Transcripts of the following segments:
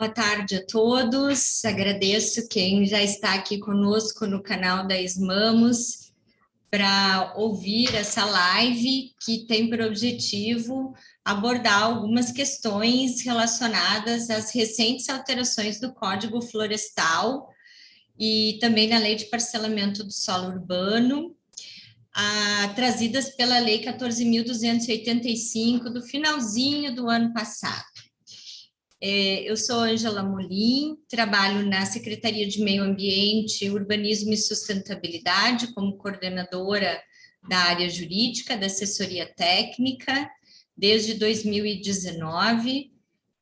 Boa tarde a todos, agradeço quem já está aqui conosco no canal da Esmamos para ouvir essa live que tem por objetivo abordar algumas questões relacionadas às recentes alterações do Código Florestal e também na Lei de Parcelamento do Solo Urbano, trazidas pela Lei 14.285 do finalzinho do ano passado. Eu sou Ângela Molim, trabalho na Secretaria de Meio Ambiente, Urbanismo e Sustentabilidade como coordenadora da área jurídica, da assessoria técnica, desde 2019.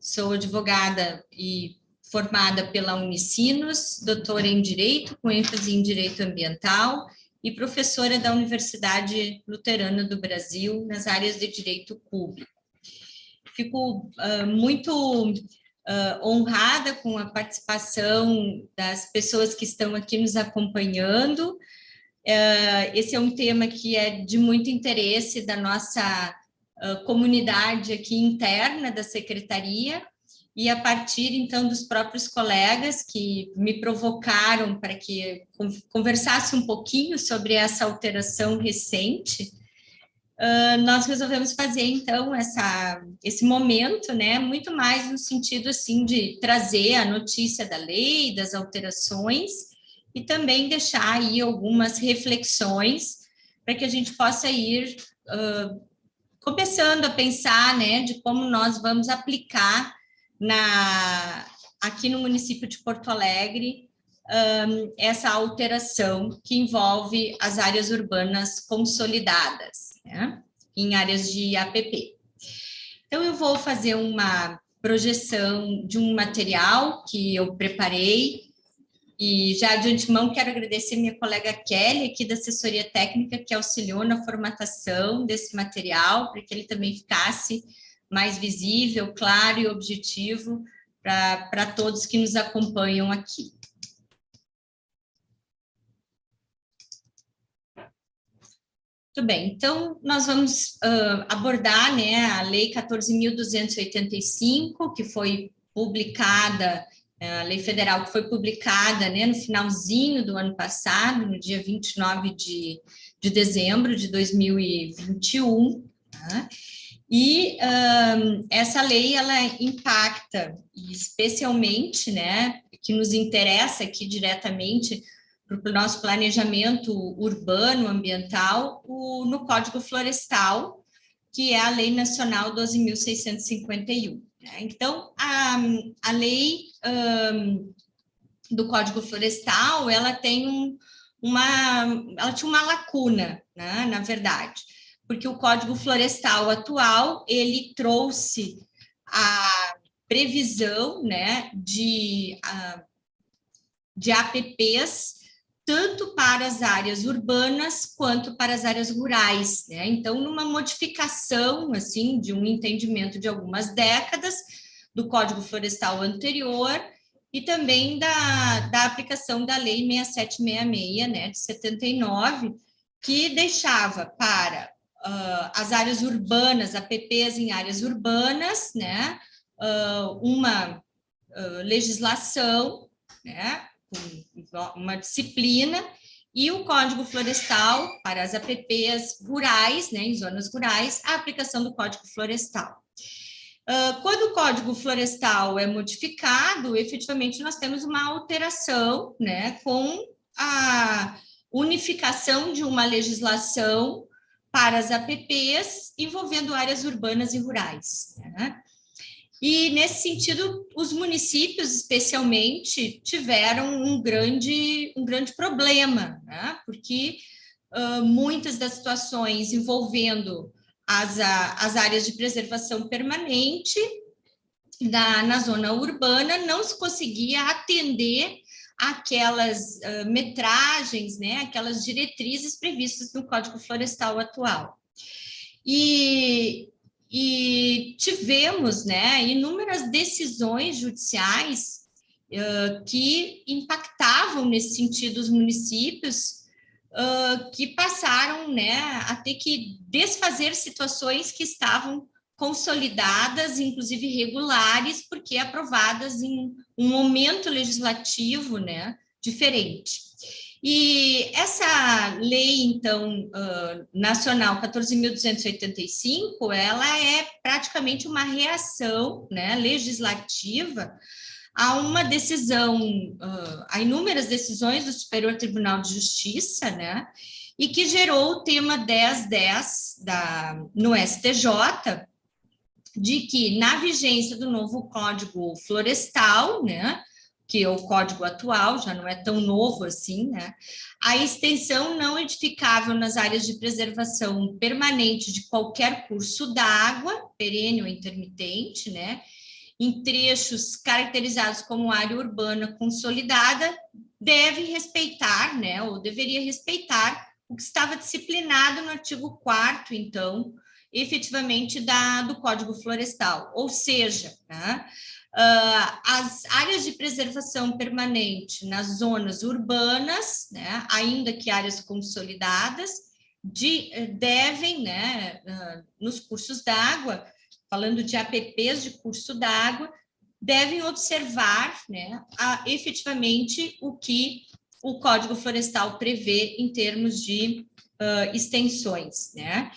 Sou advogada e formada pela Unicinos, doutora em Direito, com ênfase em Direito Ambiental, e professora da Universidade Luterana do Brasil nas áreas de Direito Público. Fico muito honrada com a participação das pessoas que estão aqui nos acompanhando. Esse é um tema que é de muito interesse da nossa comunidade aqui interna da Secretaria, e a partir, então, dos próprios colegas que me provocaram para que conversasse um pouquinho sobre essa alteração recente, nós resolvemos fazer, então, esse momento, né, muito mais no sentido, assim, de trazer a notícia da lei, das alterações, e também deixar aí algumas reflexões para que a gente possa ir começando a pensar, né, de como nós vamos aplicar aqui no município de Porto Alegre essa alteração que envolve as áreas urbanas consolidadas, né, em áreas de APP. Então, eu vou fazer uma projeção de um material que eu preparei, e já de antemão quero agradecer minha colega Kelly, aqui da assessoria técnica, que auxiliou na formatação desse material, para que ele também ficasse mais visível, claro e objetivo para todos que nos acompanham aqui. Muito bem, então nós vamos abordar, né, a Lei 14.285, que foi publicada, a lei federal que foi publicada, né, no finalzinho do ano passado, no dia 29 de dezembro de 2021, tá? E essa lei, ela impacta, especialmente, né, que nos interessa aqui diretamente para o nosso planejamento urbano, ambiental, no Código Florestal, que é a Lei Nacional 12.651. Né? Então, a lei do Código Florestal, ela tem ela tinha uma lacuna, né, na verdade, porque o Código Florestal atual, ele trouxe a previsão, né, de APPs, tanto para as áreas urbanas quanto para as áreas rurais, né? Então, numa modificação, assim, de um entendimento de algumas décadas do Código Florestal anterior e também da aplicação da Lei 6766, né, de 79, que deixava para as áreas urbanas, APPs em áreas urbanas, né, uma legislação, né, uma disciplina, e o Código Florestal para as APPs rurais, né, em zonas rurais, a aplicação do Código Florestal. Quando o Código Florestal é modificado, efetivamente nós temos uma alteração, né, com a unificação de uma legislação para as APPs envolvendo áreas urbanas e rurais, né? E, nesse sentido, os municípios, especialmente, tiveram um grande problema, né? Porque muitas das situações envolvendo as áreas de preservação permanente na zona urbana não se conseguia atender aquelas metragens, né? Aquelas diretrizes previstas no Código Florestal atual. E tivemos, né, inúmeras decisões judiciais que impactavam nesse sentido os municípios, que passaram, né, a ter que desfazer situações que estavam consolidadas, inclusive regulares, porque aprovadas em um momento legislativo, né, diferente. E essa lei, então, nacional 14.285, ela é praticamente uma reação, né, legislativa a uma decisão, a inúmeras decisões do Superior Tribunal de Justiça, né, e que gerou o tema 1010 no STJ, de que, na vigência do novo Código Florestal, né, que é o código atual, já não é tão novo assim, né, a extensão não edificável nas áreas de preservação permanente de qualquer curso d'água, perene ou intermitente, né, em trechos caracterizados como área urbana consolidada, deve respeitar, né, ou deveria respeitar o que estava disciplinado no artigo 4º, então, efetivamente, do Código Florestal. Ou seja, né, as áreas de preservação permanente nas zonas urbanas, né, ainda que áreas consolidadas, devem, né, nos cursos d'água, falando de APPs de curso d'água, devem observar, né, efetivamente o que o Código Florestal prevê em termos de extensões, né?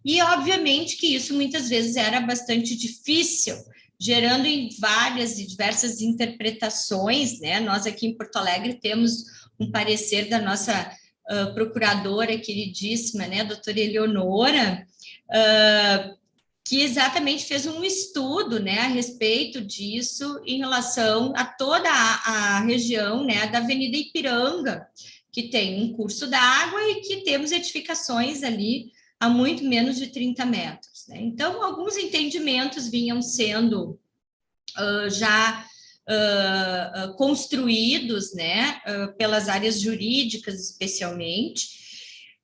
E, obviamente, que isso muitas vezes era bastante difícil, gerando em várias e diversas interpretações, né? Nós aqui em Porto Alegre temos um parecer da nossa procuradora queridíssima, né, doutora Eleonora, que exatamente fez um estudo, né, a respeito disso em relação a toda a região, né, da Avenida Ipiranga, que tem um curso d'água e que temos edificações ali a muito menos de 30 metros, né? Então, alguns entendimentos vinham sendo já construídos, né, pelas áreas jurídicas especialmente,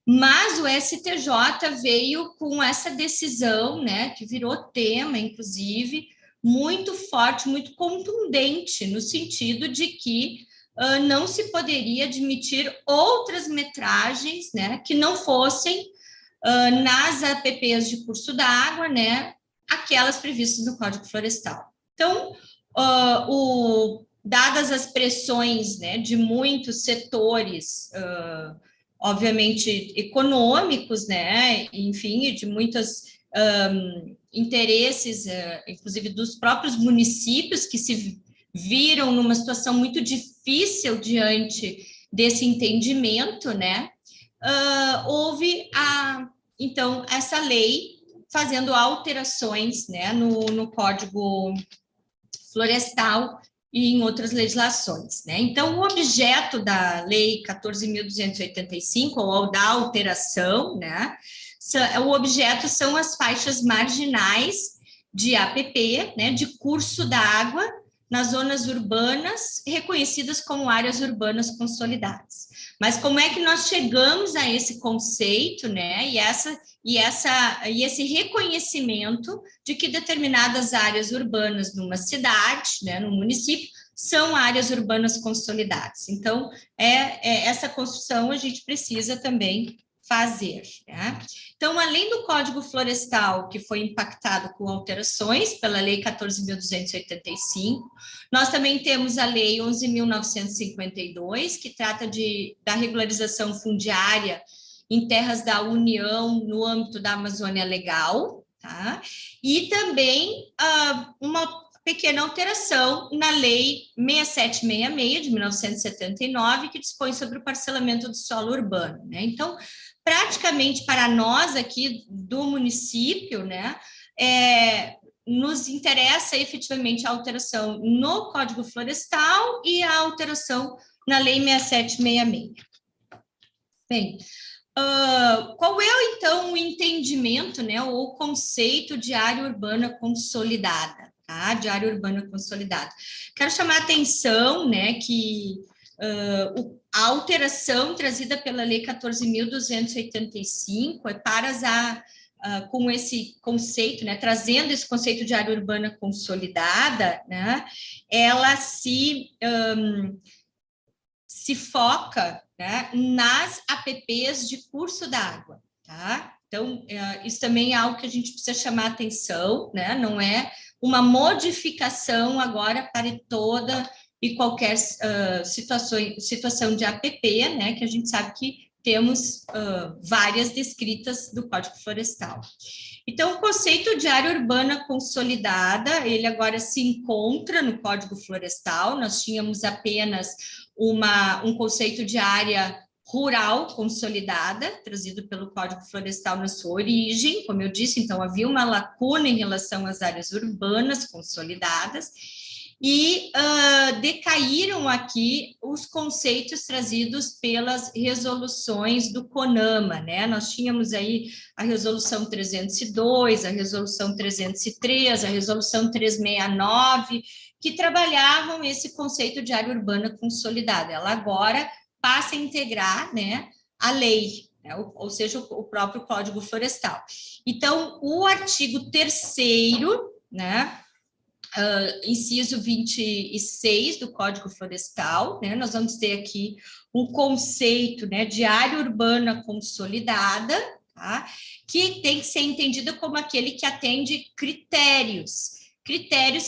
mas o STJ veio com essa decisão, né, que virou tema, inclusive, muito forte, muito contundente, no sentido de que não se poderia admitir outras metragens, né, que não fossem nas APPs de curso d'água, né, aquelas previstas no Código Florestal. Então, dadas as pressões, né, de muitos setores, obviamente, econômicos, né, enfim, de muitos interesses, inclusive dos próprios municípios, que se viram numa situação muito difícil diante desse entendimento, né, houve, então, essa lei fazendo alterações, né, no Código Florestal e em outras legislações, né? Então, o objeto da Lei 14.285, ou da alteração, né, o objeto são as faixas marginais de APP, né, de curso d'água, nas zonas urbanas reconhecidas como áreas urbanas consolidadas. Mas como é que nós chegamos a esse conceito, né? E esse reconhecimento de que determinadas áreas urbanas numa cidade, né, num município, são áreas urbanas consolidadas. Então, essa construção a gente precisa também fazer, né? Então, além do Código Florestal, que foi impactado com alterações pela Lei 14.285, nós também temos a Lei 11.952, que trata da regularização fundiária em terras da União no âmbito da Amazônia Legal, tá? E também uma pequena alteração na Lei 6766, de 1979, que dispõe sobre o parcelamento do solo urbano, né? Então, praticamente para nós aqui do município, né, nos interessa efetivamente a alteração no Código Florestal e a alteração na Lei 6766. Bem, qual é, então, o entendimento, né, ou o conceito de área urbana consolidada, tá? De área urbana consolidada. Quero chamar a atenção, né, que a alteração trazida pela Lei 14.285 é para com esse conceito, né, trazendo esse conceito de área urbana consolidada, né, ela se foca, né, nas APPs de curso d'água, tá? Então, isso também é algo que a gente precisa chamar atenção, né? Não é uma modificação agora para toda e qualquer situação de APP, né? Que a gente sabe que temos várias descritas do Código Florestal. Então, o conceito de área urbana consolidada, ele agora se encontra no Código Florestal. Nós tínhamos apenas um conceito de área rural consolidada, trazido pelo Código Florestal na sua origem, como eu disse, então havia uma lacuna em relação às áreas urbanas consolidadas, e decaíram aqui os conceitos trazidos pelas resoluções do CONAMA, né? Nós tínhamos aí a resolução 302, a resolução 303, a resolução 369, que trabalhavam esse conceito de área urbana consolidada. Ela agora passa a integrar, né, a lei, né, ou seja, o próprio Código Florestal. Então, o artigo 3º, né, inciso 26 do Código Florestal, né, nós vamos ter aqui um conceito, né, de área urbana consolidada, tá, que tem que ser entendida como aquele que atende critérios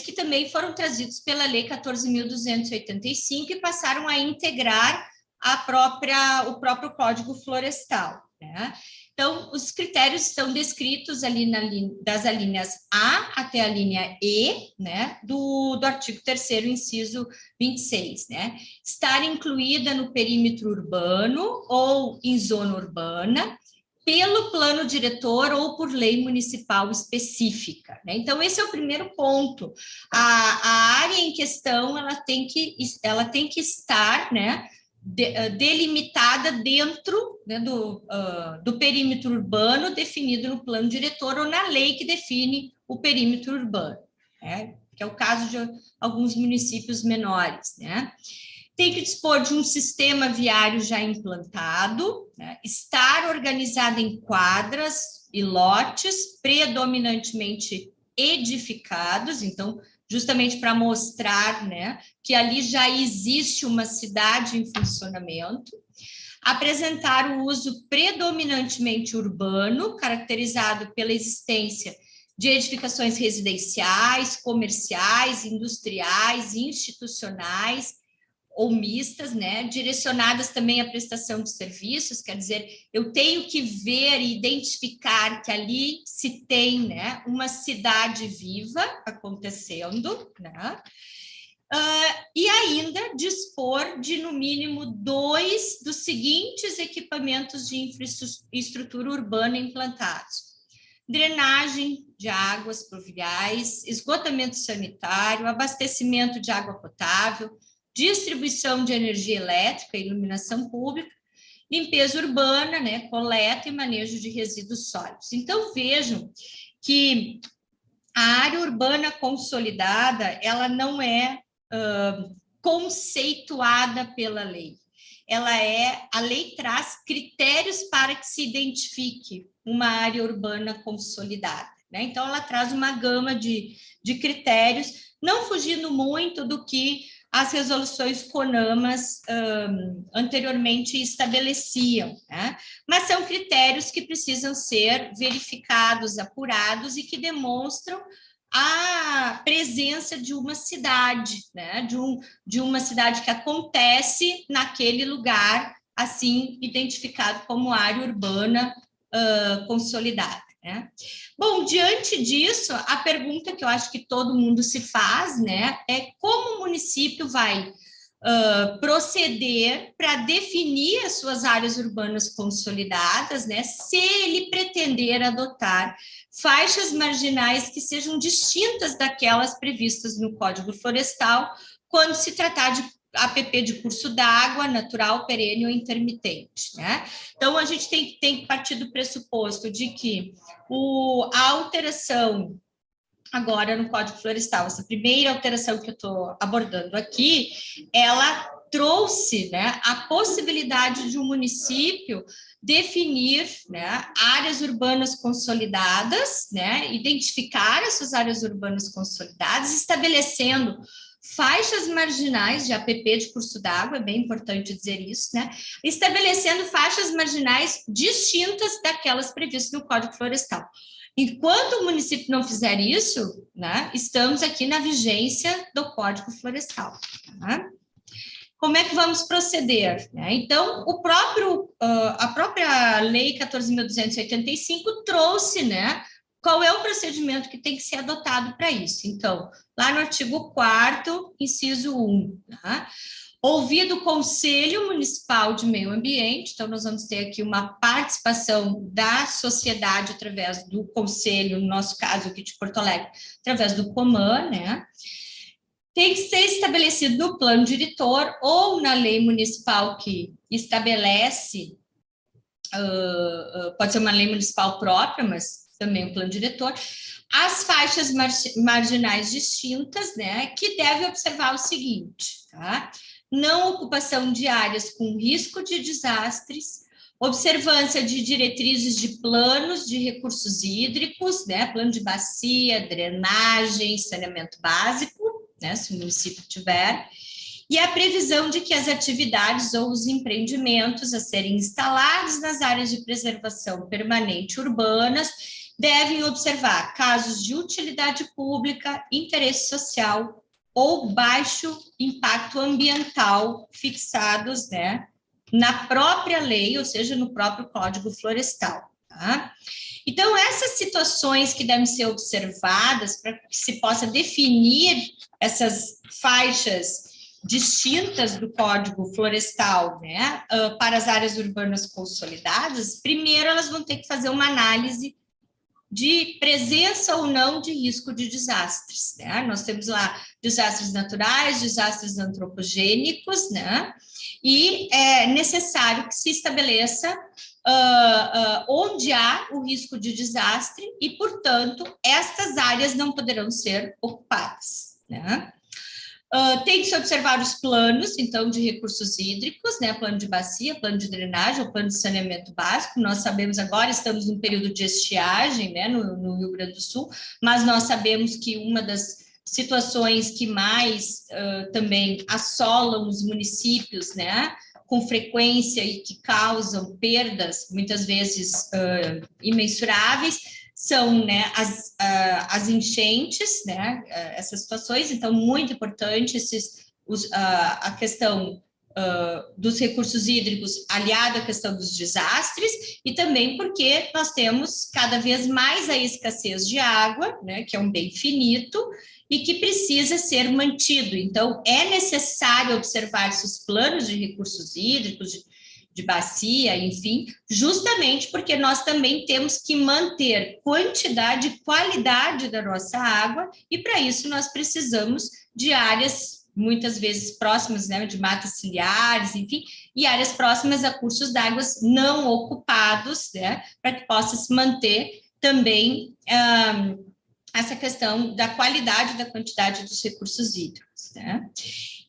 que também foram trazidos pela Lei 14.285 e passaram a integrar o próprio Código Florestal, né? Então, os critérios estão descritos ali das alíneas A até a linha E, né, do artigo 3º, inciso 26, né? Estar incluída no perímetro urbano ou em zona urbana, pelo plano diretor ou por lei municipal específica, né? Então, esse é o primeiro ponto. A área em questão, ela tem que estar, né, delimitada dentro, né, do perímetro urbano definido no plano diretor ou na lei que define o perímetro urbano, né? Que é o caso de alguns municípios menores, né? Tem que dispor de um sistema viário já implantado, né? Estar organizada em quadras e lotes predominantemente edificados, então, justamente para mostrar, né, que ali já existe uma cidade em funcionamento. Apresentar o uso predominantemente urbano, caracterizado pela existência de edificações residenciais, comerciais, industriais, institucionais, ou mistas, né, direcionadas também à prestação de serviços, quer dizer, eu tenho que ver e identificar que ali se tem, né, uma cidade viva acontecendo, né, e ainda dispor de, no mínimo, 2 dos seguintes equipamentos de infraestrutura urbana implantados: drenagem de águas pluviais, esgotamento sanitário, abastecimento de água potável, distribuição de energia elétrica, iluminação pública, limpeza urbana, né, coleta e manejo de resíduos sólidos. Então, vejam que a área urbana consolidada, ela não é conceituada pela lei. A lei traz critérios para que se identifique uma área urbana consolidada, né? Então, ela traz uma gama de critérios, não fugindo muito do que as resoluções CONAMAs anteriormente estabeleciam, né? Mas são critérios que precisam ser verificados, apurados e que demonstram a presença de uma cidade, né? De uma cidade que acontece naquele lugar, assim, identificado como área urbana consolidada, né? Bom, diante disso, a pergunta que eu acho que todo mundo se faz, né, é como o município vai proceder para definir as suas áreas urbanas consolidadas, né, se ele pretender adotar faixas marginais que sejam distintas daquelas previstas no Código Florestal, quando se tratar de APP de curso d'água, natural, perene ou intermitente, né? Então, a gente tem que partir do pressuposto de que a alteração agora no Código Florestal, essa primeira alteração que eu estou abordando aqui, ela trouxe, né, a possibilidade de um município definir, né, áreas urbanas consolidadas, né, identificar essas áreas urbanas consolidadas, estabelecendo faixas marginais de APP de curso d'água, é bem importante dizer isso, né? Estabelecendo faixas marginais distintas daquelas previstas no Código Florestal. Enquanto o município não fizer isso, né, estamos aqui na vigência do Código Florestal. Tá? Como é que vamos proceder? Então, a própria Lei 14.285 trouxe, né, qual é o procedimento que tem que ser adotado para isso. Então, lá no artigo 4º, inciso 1, tá? Ouvido o Conselho Municipal de Meio Ambiente, então nós vamos ter aqui uma participação da sociedade através do Conselho, no nosso caso aqui de Porto Alegre, através do COMAN, né? Tem que ser estabelecido no plano diretor ou na lei municipal que estabelece, pode ser uma lei municipal própria, mas também o plano diretor, as faixas marginais distintas, né, que devem observar o seguinte, tá? Não ocupação de áreas com risco de desastres, observância de diretrizes de planos de recursos hídricos, né, plano de bacia, drenagem, saneamento básico, né, se o município tiver, e a previsão de que as atividades ou os empreendimentos a serem instalados nas áreas de preservação permanente urbanas devem observar casos de utilidade pública, interesse social ou baixo impacto ambiental fixados, né, na própria lei, ou seja, no próprio Código Florestal. Tá? Então, essas situações que devem ser observadas para que se possa definir essas faixas distintas do Código Florestal, né, para as áreas urbanas consolidadas, primeiro elas vão ter que fazer uma análise de presença ou não de risco de desastres, né? Nós temos lá desastres naturais, desastres antropogênicos, né? E é necessário que se estabeleça onde há o risco de desastre e, portanto, estas áreas não poderão ser ocupadas, né? Tem que se observar os planos, então, de recursos hídricos, né? Plano de bacia, plano de drenagem, o plano de saneamento básico. Nós sabemos agora, estamos num período de estiagem, né, no Rio Grande do Sul, mas nós sabemos que uma das situações que mais também assolam os municípios, né, com frequência e que causam perdas, muitas vezes imensuráveis, são, né, as enchentes, né, essas situações, então, muito importante a questão dos recursos hídricos aliada à questão dos desastres, e também porque nós temos cada vez mais a escassez de água, né, que é um bem finito, e que precisa ser mantido. Então, é necessário observar-se os planos de recursos hídricos, de bacia, enfim, justamente porque nós também temos que manter quantidade e qualidade da nossa água, e para isso nós precisamos de áreas, muitas vezes próximas, né, de matas ciliares, enfim, e áreas próximas a cursos d'água não ocupados, né, para que possa se manter também essa questão da qualidade e da quantidade dos recursos hídricos, né?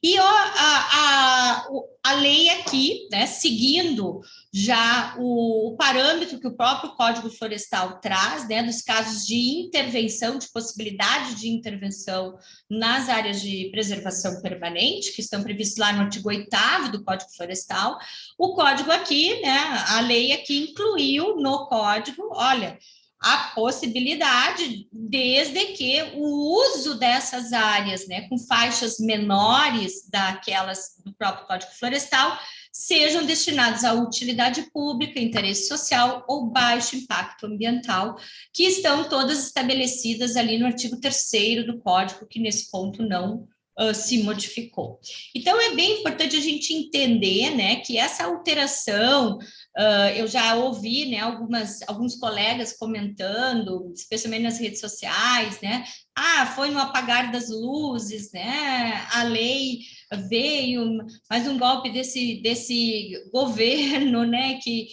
E a lei aqui, né, seguindo já o parâmetro que o próprio Código Florestal traz, né, dos casos de intervenção, de possibilidade de intervenção nas áreas de preservação permanente, que estão previstos lá no artigo 8º do Código Florestal, o código aqui, né, a lei aqui incluiu no código, olha, a possibilidade, desde que o uso dessas áreas, né, com faixas menores daquelas do próprio Código Florestal, sejam destinados à utilidade pública, interesse social ou baixo impacto ambiental, que estão todas estabelecidas ali no artigo 3º do Código, que nesse ponto não se modificou. Então, é bem importante a gente entender, né, que essa alteração, eu já ouvi, né, alguns colegas comentando, especialmente nas redes sociais, né, foi no apagar das luzes, né, a lei veio, mais um golpe desse governo, né, que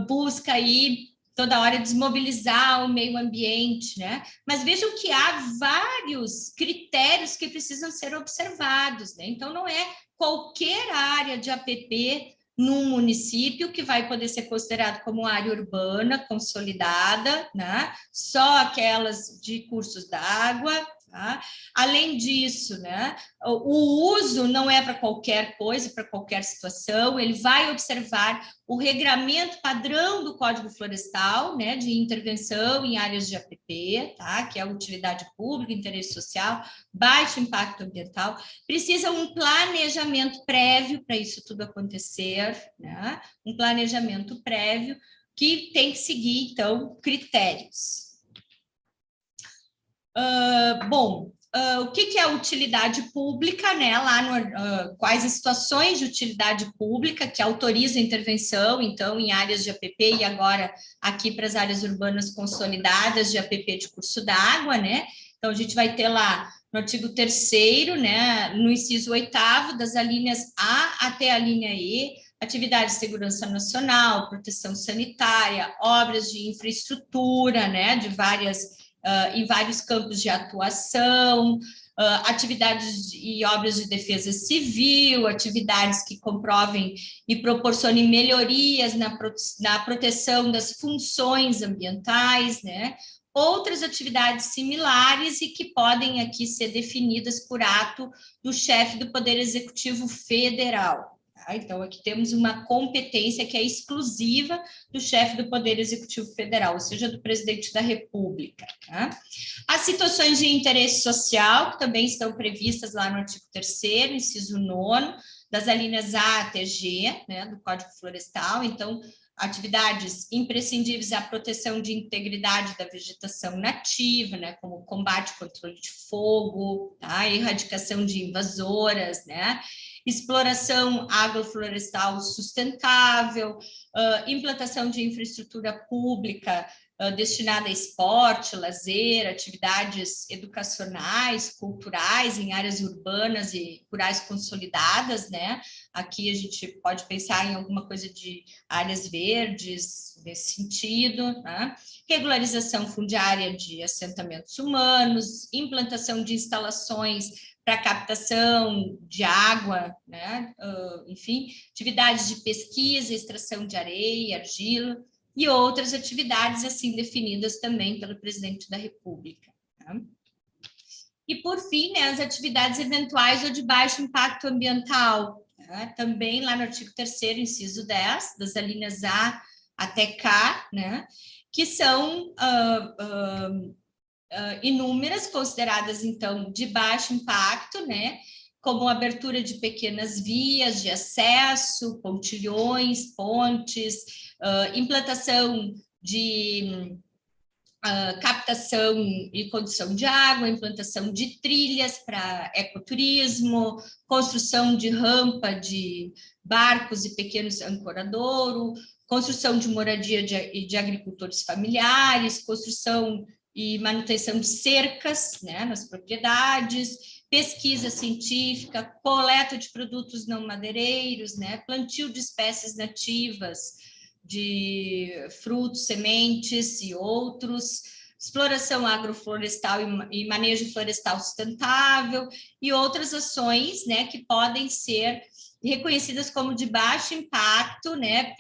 busca aí toda hora desmobilizar o meio ambiente, né? Mas vejam que há vários critérios que precisam ser observados, né? Então, não é qualquer área de APP num município que vai poder ser considerado como área urbana consolidada, né? Só aquelas de cursos d'água, Tá? Além disso, né, o uso não é para qualquer coisa, para qualquer situação, ele vai observar o regramento padrão do Código Florestal, né, de intervenção em áreas de APP, tá, que é a utilidade pública, interesse social, baixo impacto ambiental, precisa um planejamento prévio para isso tudo acontecer, né, um planejamento prévio que tem que seguir, então, critérios. O que é utilidade pública, né? Lá no, quais as situações de utilidade pública que autorizam a intervenção, então, em áreas de APP e agora aqui para as áreas urbanas consolidadas de APP de curso d'água, né? Então, a gente vai ter lá no artigo 3º, né, no inciso 8º, das alíneas A até a linha E, atividades de segurança nacional, proteção sanitária, obras de infraestrutura, né, de em vários campos de atuação, atividades e obras de defesa civil, atividades que comprovem e proporcionem melhorias na proteção das funções ambientais, né? Outras atividades similares e que podem aqui ser definidas por ato do chefe do Poder Executivo Federal. Tá? Então, aqui temos uma competência que é exclusiva do chefe do Poder Executivo Federal, ou seja, do presidente da República. Tá? As situações de interesse social, que também estão previstas lá no artigo 3º, inciso 9º, das alíneas A até G, né, do Código Florestal. Então, atividades imprescindíveis à proteção de integridade da vegetação nativa, né, como combate e controle de fogo, tá, erradicação de invasoras, né, exploração agroflorestal sustentável, implantação de infraestrutura pública destinada a esporte, lazer, atividades educacionais, culturais em áreas urbanas e rurais consolidadas, né? Aqui a gente pode pensar em alguma coisa de áreas verdes, nesse sentido, né? Regularização fundiária de assentamentos humanos, implantação de instalações para captação de água, né? Enfim, atividades de pesquisa, extração de areia, argila, e outras atividades assim definidas também pelo presidente da República. Tá? E, por fim, né, as atividades eventuais ou de baixo impacto ambiental, tá? Também lá no artigo 3º, inciso 10, das alíneas A até K, né, que são inúmeras, consideradas, então, de baixo impacto, né, como abertura de pequenas vias de acesso, pontilhões, pontes, implantação de captação e condução de água, implantação de trilhas para ecoturismo, construção de rampa de barcos e pequenos ancoradouro, construção de moradia de agricultores familiares, construção e manutenção de cercas, né, nas propriedades, pesquisa científica, coleta de produtos não madeireiros, né, plantio de espécies nativas, de frutos, sementes e outros, exploração agroflorestal e manejo florestal sustentável e outras ações, né, que podem ser reconhecidas como de baixo impacto, né,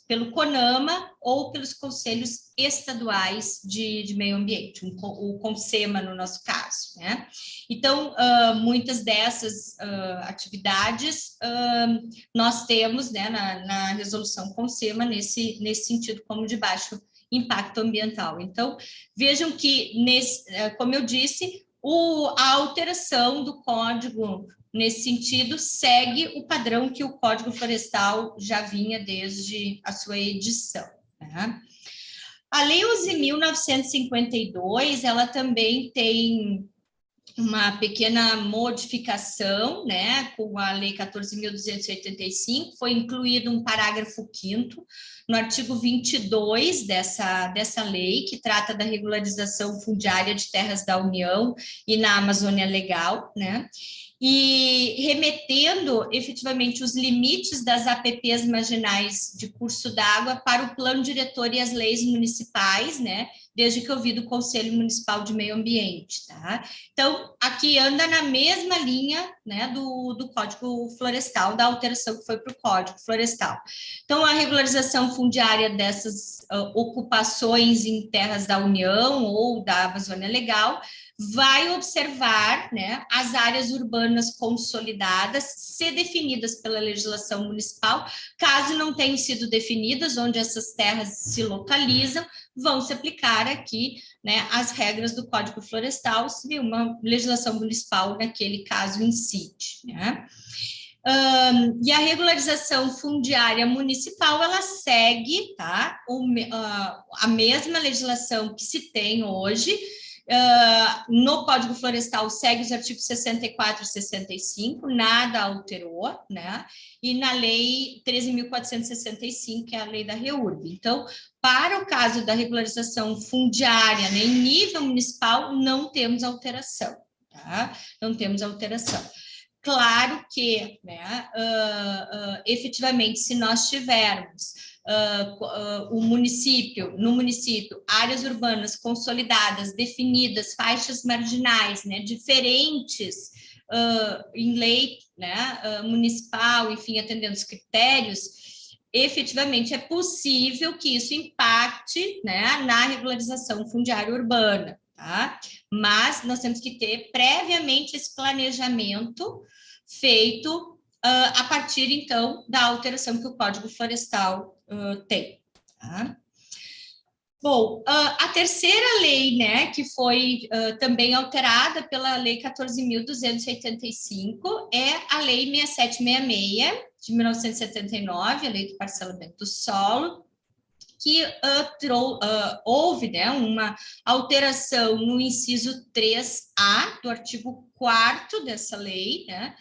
pelo CONAMA ou pelos conselhos estaduais de meio ambiente, o CONSEMA no nosso caso, né? Então, muitas dessas atividades nós temos, né, na resolução CONSEMA nesse sentido como de baixo impacto ambiental. Então, vejam que, como eu disse, a alteração do código nesse sentido, segue o padrão que o Código Florestal já vinha desde a sua edição. Né? A Lei 11.952, ela também tem uma pequena modificação, né, com a Lei 14.285, foi incluído um parágrafo 5º no artigo 22 dessa lei, que trata da regularização fundiária de terras da União e na Amazônia Legal, né, e remetendo efetivamente os limites das APPs marginais de curso d'água para o plano diretor e as leis municipais, né, desde que ouvido o Conselho Municipal de Meio Ambiente, tá? Então, aqui anda na mesma linha, né, do Código Florestal, da alteração que foi para o Código Florestal. Então, a regularização fundiária dessas ocupações em terras da União ou da Amazônia Legal vai observar, né, as áreas urbanas consolidadas, ser definidas pela legislação municipal, caso não tenham sido definidas, onde essas terras se localizam, vão se aplicar aqui, né, as regras do Código Florestal, se uma legislação municipal, naquele caso, incide, né? E a regularização fundiária municipal, ela segue, tá, a mesma legislação que se tem hoje. No Código Florestal segue os artigos 64 e 65, nada alterou, né? E na Lei 13.465, que é a lei da REURB. Então, para o caso da regularização fundiária, né, em nível municipal, não temos alteração, tá? Não temos alteração. Claro que, né, efetivamente, se nós tivermos no município, áreas urbanas consolidadas, definidas, faixas marginais, né, diferentes em lei, né, municipal, enfim, atendendo os critérios, efetivamente é possível que isso impacte, né, na regularização fundiária urbana, tá? Mas nós temos que ter previamente esse planejamento feito a partir, então, da alteração que o Código Florestal tem. Tá? Bom, a terceira lei, né, que foi também alterada pela Lei 14.285, é a Lei 6766, de 1979, a Lei do Parcelamento do Solo, que houve, né, uma alteração no inciso 3A do artigo 4º dessa lei, né,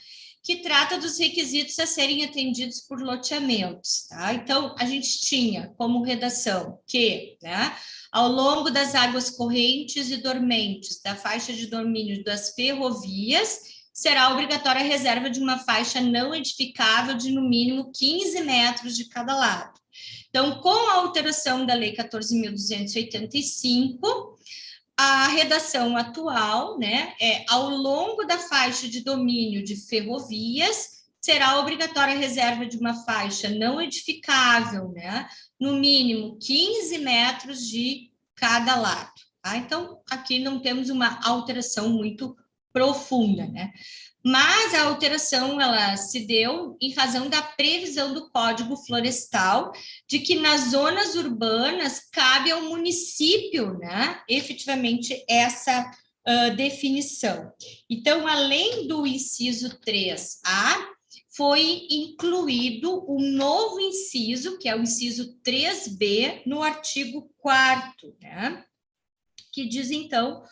que trata dos requisitos a serem atendidos por loteamentos. Tá? Então, a gente tinha como redação que, né, ao longo das águas correntes e dormentes da faixa de domínio das ferrovias, será obrigatória a reserva de uma faixa não edificável de, no mínimo, 15 metros de cada lado. Então, com a alteração da Lei 14.285, a redação atual, né, ao longo da faixa de domínio de ferrovias, será obrigatória a reserva de uma faixa não edificável, né, no mínimo 15 metros de cada lado. Tá? Então, aqui não temos uma alteração muito profunda, né? Mas a alteração ela se deu em razão da previsão do Código Florestal de que nas zonas urbanas cabe ao município, né, efetivamente essa definição. Então, além do inciso 3A, foi incluído um novo inciso, que é o inciso 3B, no artigo 4º, né, que diz, então,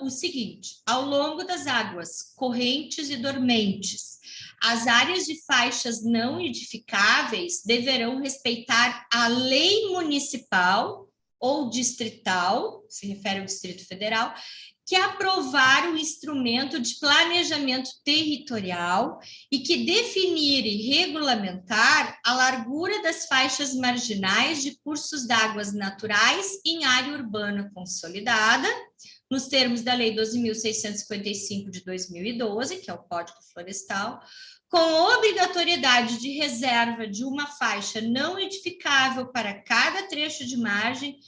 o seguinte: ao longo das águas correntes e dormentes, as áreas de faixas não edificáveis deverão respeitar a lei municipal ou distrital, se refere ao Distrito Federal, que aprovar o instrumento de planejamento territorial e que definir e regulamentar a largura das faixas marginais de cursos d'águas naturais em área urbana consolidada, nos termos da Lei 12.655 de 2012, que é o Código Florestal, com obrigatoriedade de reserva de uma faixa não edificável para cada trecho de margem,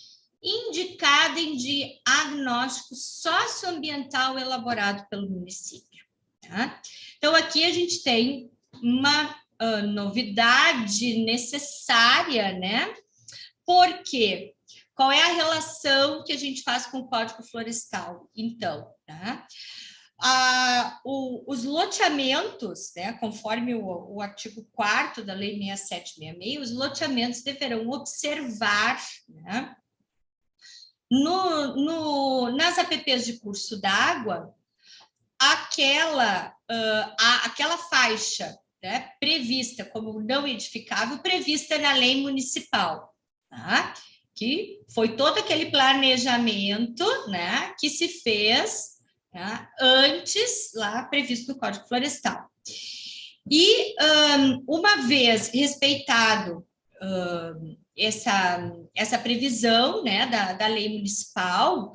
indicada em diagnóstico socioambiental elaborado pelo município. Tá? Então, aqui a gente tem uma novidade necessária, né? Por quê? Qual é a relação que a gente faz com o Código Florestal? Então, tá? Os loteamentos, né, conforme o artigo 4º da Lei 6766, os loteamentos deverão observar, né, nas APPs de curso d'água, aquela faixa, né, prevista como não edificável, prevista na lei municipal, tá? Que foi todo aquele planejamento, né, que se fez, tá, antes, lá previsto no Código Florestal. E, uma vez respeitado essa previsão, né, da lei municipal,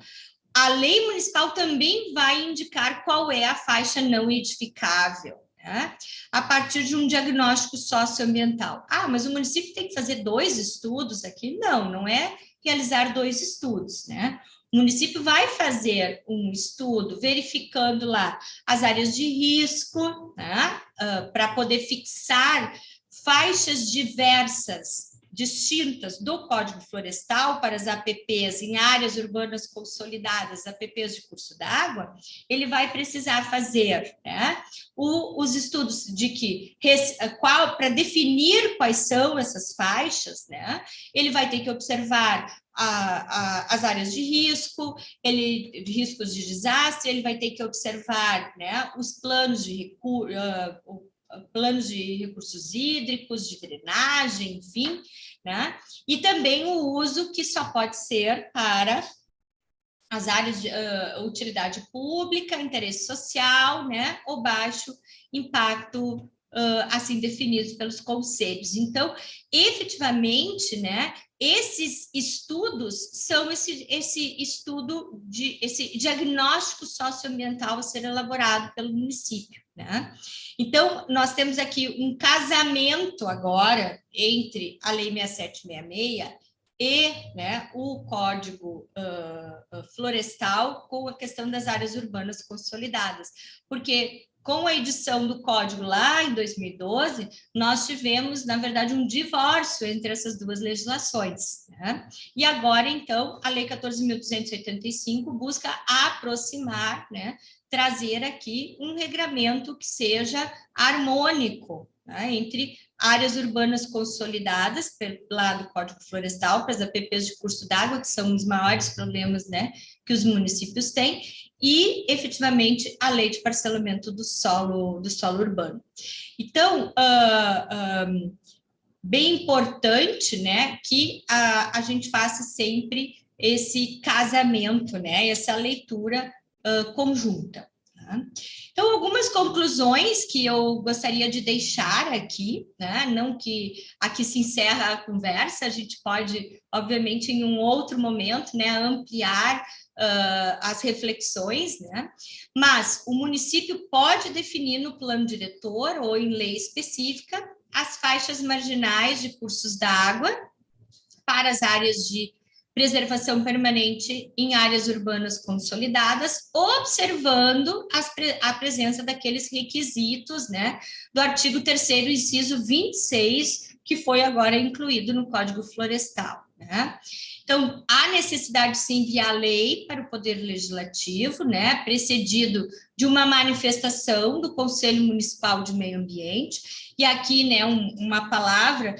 a lei municipal também vai indicar qual é a faixa não edificável, né, a partir de um diagnóstico socioambiental. Ah, mas o município tem que fazer 2 estudos aqui? Não, não é realizar 2 estudos, né? O município vai fazer um estudo verificando lá as áreas de risco, né? Para poder fixar faixas diversas, distintas do Código Florestal para as APPs em áreas urbanas consolidadas, APPs de curso d'água, ele vai precisar fazer, né, os estudos de que para definir quais são essas faixas, né, ele vai ter que observar as áreas de risco, de riscos de desastre, ele vai ter que observar, né, os planos de recursos hídricos, de drenagem, enfim, né? E também o uso que só pode ser para as áreas de utilidade pública, interesse social, né? Ou baixo impacto, assim definidos pelos conselhos. Então, efetivamente, né? Esses estudos são esse diagnóstico socioambiental a ser elaborado pelo município, né? Então, nós temos aqui um casamento agora entre a Lei 6766 e, né, o Código Florestal com a questão das áreas urbanas consolidadas, porque com a edição do Código lá em 2012, nós tivemos, na verdade, um divórcio entre essas duas legislações, né? E agora, então, a Lei 14.285 busca aproximar, né, trazer aqui um regramento que seja harmônico, né, entre áreas urbanas consolidadas pelo lado do Código Florestal, para as APPs de curso d'água, que são os maiores problemas, né, que os municípios têm, e, efetivamente, a lei de parcelamento do solo urbano. Então, bem importante, né, que a gente faça sempre esse casamento, né, essa leitura conjunta. Tá? Então, algumas conclusões que eu gostaria de deixar aqui, né, não que aqui se encerra a conversa, a gente pode, obviamente, em um outro momento, né, ampliar as reflexões, né? Mas o município pode definir no plano diretor ou em lei específica as faixas marginais de cursos d'água para as áreas de preservação permanente em áreas urbanas consolidadas, observando a presença daqueles requisitos, né, do artigo 3º, inciso 26, que foi agora incluído no Código Florestal, né? Então, há necessidade de se enviar a lei para o Poder Legislativo, né, precedido de uma manifestação do Conselho Municipal de Meio Ambiente, e aqui, né, uma palavra,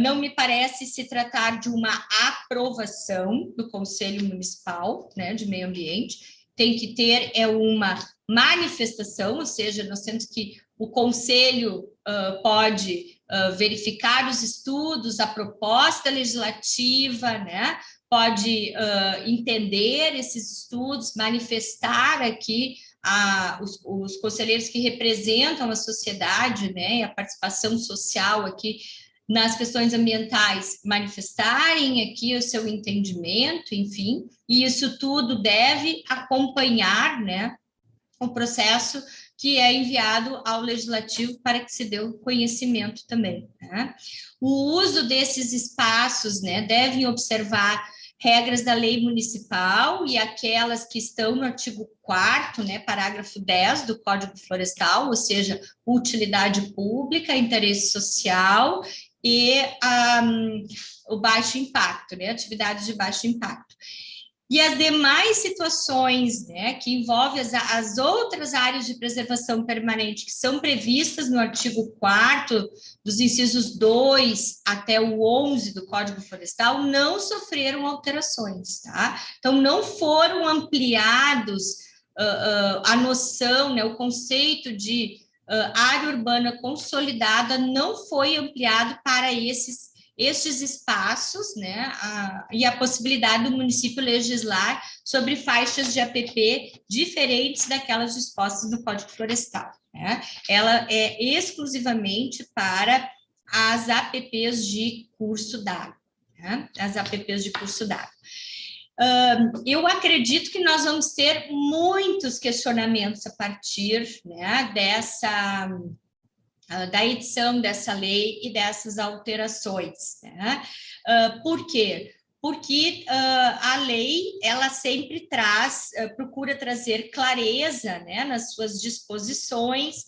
não me parece se tratar de uma aprovação do Conselho Municipal, né, de Meio Ambiente, tem que ter uma manifestação, ou seja, nós temos que o Conselho pode verificar os estudos, a proposta legislativa, né? Pode entender esses estudos, manifestar aqui os conselheiros que representam a sociedade, né? A participação social aqui nas questões ambientais, manifestarem aqui o seu entendimento, enfim, e isso tudo deve acompanhar, né, o processo que é enviado ao Legislativo para que se dê o conhecimento também, né? O uso desses espaços, né, devem observar regras da lei municipal e aquelas que estão no artigo 4º, né, parágrafo 10 do Código Florestal, ou seja, utilidade pública, interesse social e o baixo impacto, né, atividades de baixo impacto. E as demais situações, né, que envolvem as outras áreas de preservação permanente que são previstas no artigo 4º, dos incisos 2 até o 11 do Código Florestal, não sofreram alterações, tá? Então, não foram ampliados a noção, né, o conceito de área urbana consolidada não foi ampliado para estes espaços, né, e a possibilidade do município legislar sobre faixas de APP diferentes daquelas dispostas no Código Florestal, né? Ela é exclusivamente para as APPs de curso d'água, né? As APPs de curso d'água. Eu acredito que nós vamos ter muitos questionamentos a partir, né, da edição dessa lei e dessas alterações, né? Por quê? porque a lei, ela sempre procura trazer clareza, né, nas suas disposições,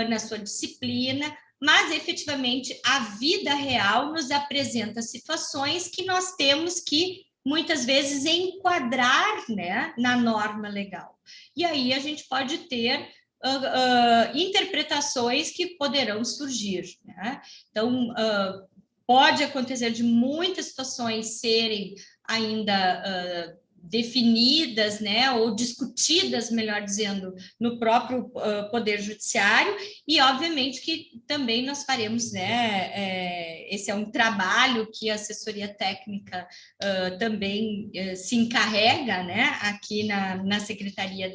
na sua disciplina, mas efetivamente a vida real nos apresenta situações que nós temos que muitas vezes enquadrar, né, na norma legal. E aí a gente pode ter interpretações que poderão surgir, né? Então, pode acontecer de muitas situações serem ainda definidas, né, ou discutidas, melhor dizendo, no próprio Poder Judiciário, e obviamente que também nós faremos, né, esse é um trabalho que a assessoria técnica também se encarrega, né, aqui na Secretaria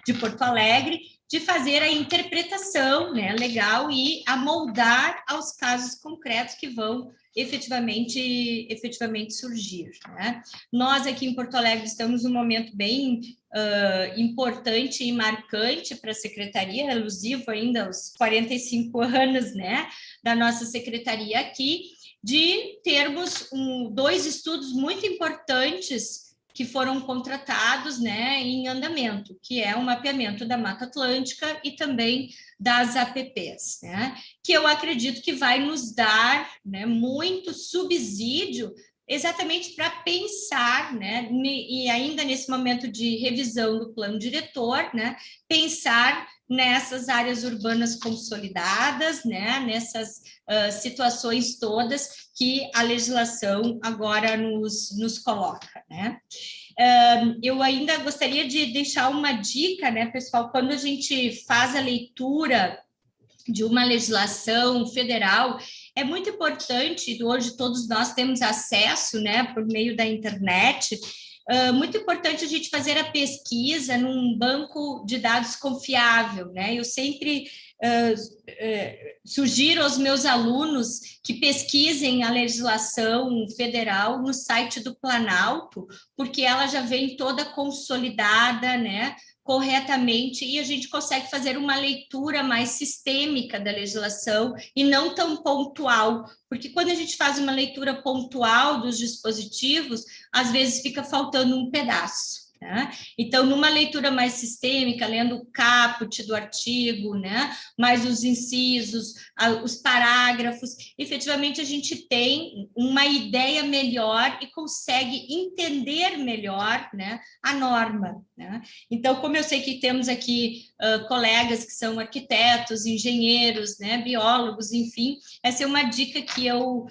de Porto Alegre, de fazer a interpretação, né, legal e amoldar aos casos concretos que vão efetivamente surgir, né? Nós aqui em Porto Alegre estamos num momento bem importante e marcante para a secretaria, elusivo ainda aos 45 anos, né, da nossa secretaria aqui, de termos dois estudos muito importantes que foram contratados, né, em andamento, que é o mapeamento da Mata Atlântica e também das APPs, né, que eu acredito que vai nos dar, né, muito subsídio exatamente para pensar, né, e ainda nesse momento de revisão do plano diretor, né, pensar nessas áreas urbanas consolidadas, né, nessas situações todas que a legislação agora nos coloca, né. Eu ainda gostaria de deixar uma dica, né, pessoal, quando a gente faz a leitura de uma legislação federal, é muito importante, hoje todos nós temos acesso, né, por meio da internet, muito importante a gente fazer a pesquisa num banco de dados confiável, né? Eu sempre sugiro aos meus alunos que pesquisem a legislação federal no site do Planalto, porque ela já vem toda consolidada, né, corretamente, e a gente consegue fazer uma leitura mais sistêmica da legislação e não tão pontual, porque quando a gente faz uma leitura pontual dos dispositivos, às vezes fica faltando um pedaço. Né? Então, numa leitura mais sistêmica, lendo o caput do artigo, né? Mais os incisos, os parágrafos, efetivamente a gente tem uma ideia melhor e consegue entender melhor, né, a norma. Né? Então, como eu sei que temos aqui colegas que são arquitetos, engenheiros, né, biólogos, enfim, essa é uma dica que eu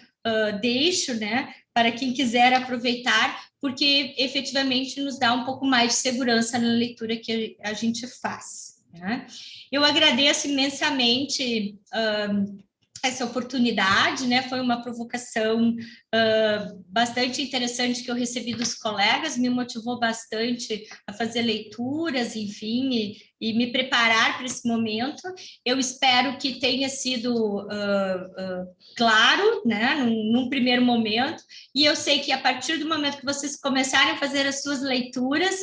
deixo, né, para quem quiser aproveitar, porque efetivamente nos dá um pouco mais de segurança na leitura que a gente faz. Né? Eu agradeço imensamente essa oportunidade, né? Foi uma provocação bastante interessante que eu recebi dos colegas, me motivou bastante a fazer leituras, enfim, e me preparar para esse momento. Eu espero que tenha sido claro, né, num primeiro momento, e eu sei que a partir do momento que vocês começarem a fazer as suas leituras,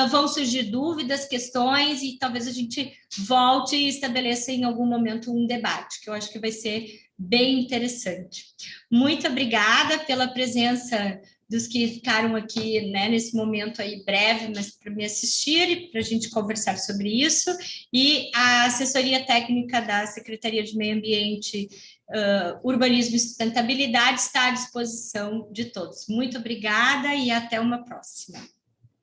vão surgir dúvidas, questões, e talvez a gente volte e estabeleça em algum momento um debate, que eu acho que vai ser bem interessante. Muito obrigada pela presença dos que ficaram aqui, né, nesse momento aí breve, mas para me assistir e para a gente conversar sobre isso, e a assessoria técnica da Secretaria de Meio Ambiente, Urbanismo e Sustentabilidade está à disposição de todos. Muito obrigada e até uma próxima.